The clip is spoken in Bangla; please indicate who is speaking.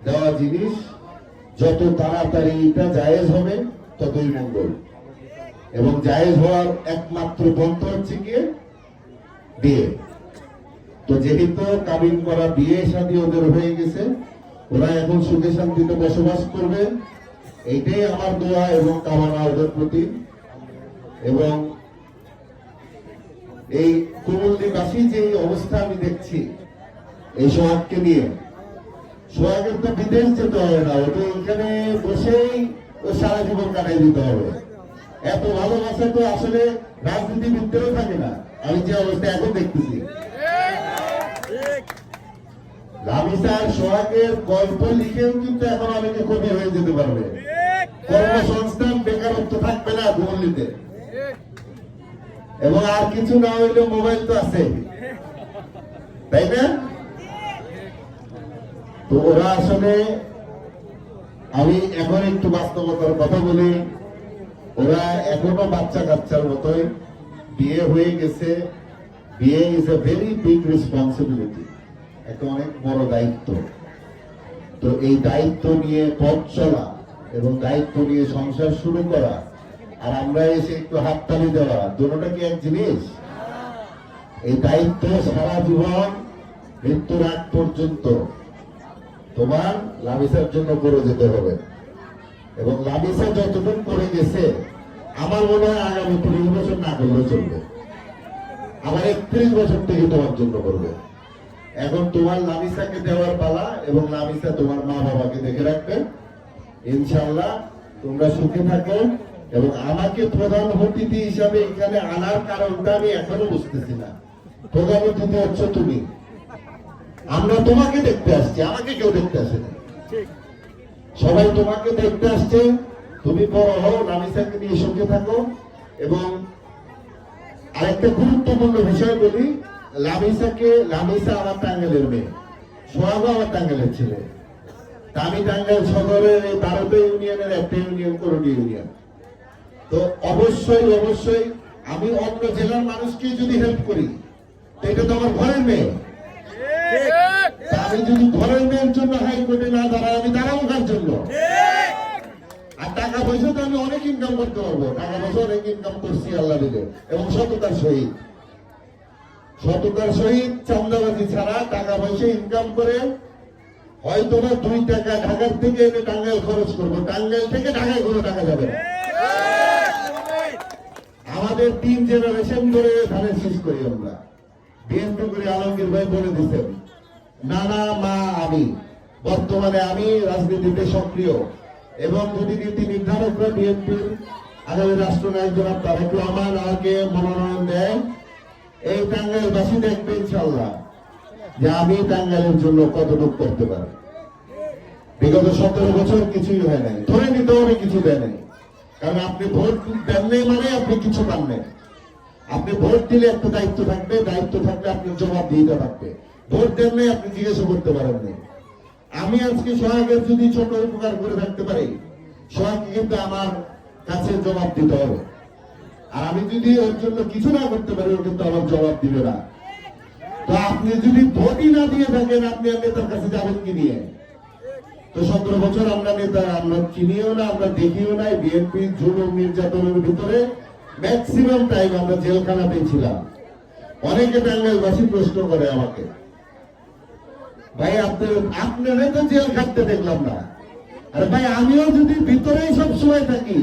Speaker 1: দেওয়া জিনিস যত তাড়াতাড়ি এটা জায়েজ হবে ততই মঙ্গল। এবং জায়েজ হওয়ার একমাত্র পন্থা হচ্ছে কি বিয়ে। তো যেহেতু কাবিন করা বিয়ে শাদী ওদের হয়ে গেছে, ওরা এখন সুখে শান্তিতে বসবাস করবে, এইটাই আমার দোয়া এবং কামনা ওদের প্রতি। এবং এই কুমুলদিবাসী যে অবস্থা আমি দেখছি এই সোহাগকে নিয়ে, সোহাগের তো বিদেশ যেতে হবে না, ওটা এখানে বসেই ও সারা জীবন কাটাই দিতে হবে। এত ভালোবাসা তো আসলে রাজনীতিবিদদেরও থাকে না, আমি যে অবস্থা এখন দেখতেছি। লামিসার সোহাগের গল্প লিখেও কিন্তু এখন অনেকে কবি হয়ে যেতে পারবে, কর্মসংস্থান বেকারত্ব থাকবে না কুমুল্লিতে। এবং আর কিছু না হইলেও মোবাইল তো আছে, তাই না? তো ওরা আসলে, আমি এখন একটু বাস্তবতার কথা বলি, ওরা এখনো বাচ্চা কাচ্চার মতোই, বিয়ে হয়ে গেছে। বিয়ে is a very big responsibility, একটা অনেক বড় দায়িত্ব। তো এই দায়িত্ব নিয়ে পথ চলা এবং দায়িত্ব নিয়ে সংসার শুরু করা আর আমরা এসে একটু হাততালি দেওয়া, দুটোটা কি এক জিনিস? এই দায়িত্ব সারা জীবন মৃত্যুর আগ পর্যন্ত তোমার লামিসার জন্য করে যেতে হবে। এবং লামিসা যতটুকু করে গেছে, আমার মনে হয় আগামী 30 বছর না করলেও চলবে, আবার 31 বছর থেকে তোমার জন্য করবে। এখন তোমার লামিসাকে দেওয়ার পালা, এবং লামিসা তোমার মা বাবাকে দেখে রাখবে। ইনশাআল্লাহ তোমরা সুখে থাকো। এবং আমাকে প্রধান অতিথি হিসাবে এখানে আনার কারণটা আমি এখনো বুঝতেছি না। প্রধান অতিথি হচ্ছে তুমি, আমরা তোমাকে দেখতে আসছি, আমাকে কেউ দেখতে আসেনি। সবাই তোমাকে দেখতে আসছে, তুমি বড় হও, লামিসাকে নিয়ে সুখে থাকো। এবং আরেকটা গুরুত্বপূর্ণ বিষয় বলি, লামিসা আমার টাঙ্গাইলের মেয়ে, সোহাগ আমার টাঙ্গাইলের ছেলে। আমি টাঙ্গাইল সদরের এই 12 ইউনিয়নের একটা ইউনিয়ন, করণী ইউনিয়ন। তো অবশ্যই অবশ্যই আমি অন্য জেলার মানুষকে যদি হেল্প করি, এটা তো আমার ঘরের মেয়ে। আমি যদি ঘরের মেয়ের জন্য হাইকোর্টে না দাঁড়াই, আমি দাঁড়াবো কার জন্য? আর টাকা পয়সা তো আমি অনেক ইনকাম করতে পারবো, টাকা পয়সা অনেক ইনকাম করছি আল্লাহ দিলে। এবং সততার সহিত চান্দাবাজি ছাড়া টাকা পয়সা ইনকাম করে হয়তো না 2 টাকা ঢাকার থেকে এনে টাঙ্গাইল খরচ করবো, টাঙ্গাইল থেকে ঢাকায় কোনো টাকা যাবে না। আমাদের 3 জেনারেশন ধরে ধানের শেষ করি আমরা। বিএনপি করে আলমগীর ভাই বলে দিচ্ছেন, নানা মা আমি, বর্তমানে আমি রাজনীতিতে সক্রিয়। এবং যদি নীতি নির্ধারকরা বিএনপির আগামী রাষ্ট্রনায়ক জনাব তারেক রহমান আমাকে মনোনয়ন দেয়, এই টাঙ্গাইলবাসী দেখবে ইনশাআল্লাহ যে আমি টাঙ্গাইলের জন্য কতটুকু করতে পারি। বিগত 17 বছর কিছুই হয় নাই, ধরে নিতে হবে কিছু দেয় নাই। কারণ আপনি ভোট দেন নাই মানে আপনি কিছু পান নাই। আপনি ভোট দিলে একটা দায়িত্ব থাকবে, দায়িত্ব থাকলে আপনার জবাব দিতে থাকবে। ভোট দেন নাই, আপনি জিজ্ঞাসা করতে পারেন নাই। আমি আজকে সোহাগের যদি ছোট উপকার করে থাকতে পারি, সোহাগকে কিন্তু আমার কাছে জবাব দিতে হবে। আর আমি যদি ওর জন্য কিছু না করতে পারি, ও কিন্তু আমার জবাব দিবে না। তো আপনি যদি ভোটই না দিয়ে থাকেন, আপনি নেতার কাছে যাবেন কি নিয়ে? তো 17 বছর আমরা নেতা, আমরা চিনিও না, আমরা দেখিও নাই। বিএনপি জুলুম নির্যাতনের ভিতরে ম্যাক্সিমাম টাইম আমরা জেলখানাতেই ছিলাম। অনেকে টাঙ্গাইলবাসী প্রশ্ন করে আমাকে, ভাই আপনারা তো জেল খাটতে দেখলাম না। আরে ভাই, আমিও যদি ভিতরেই সব সময় থাকি,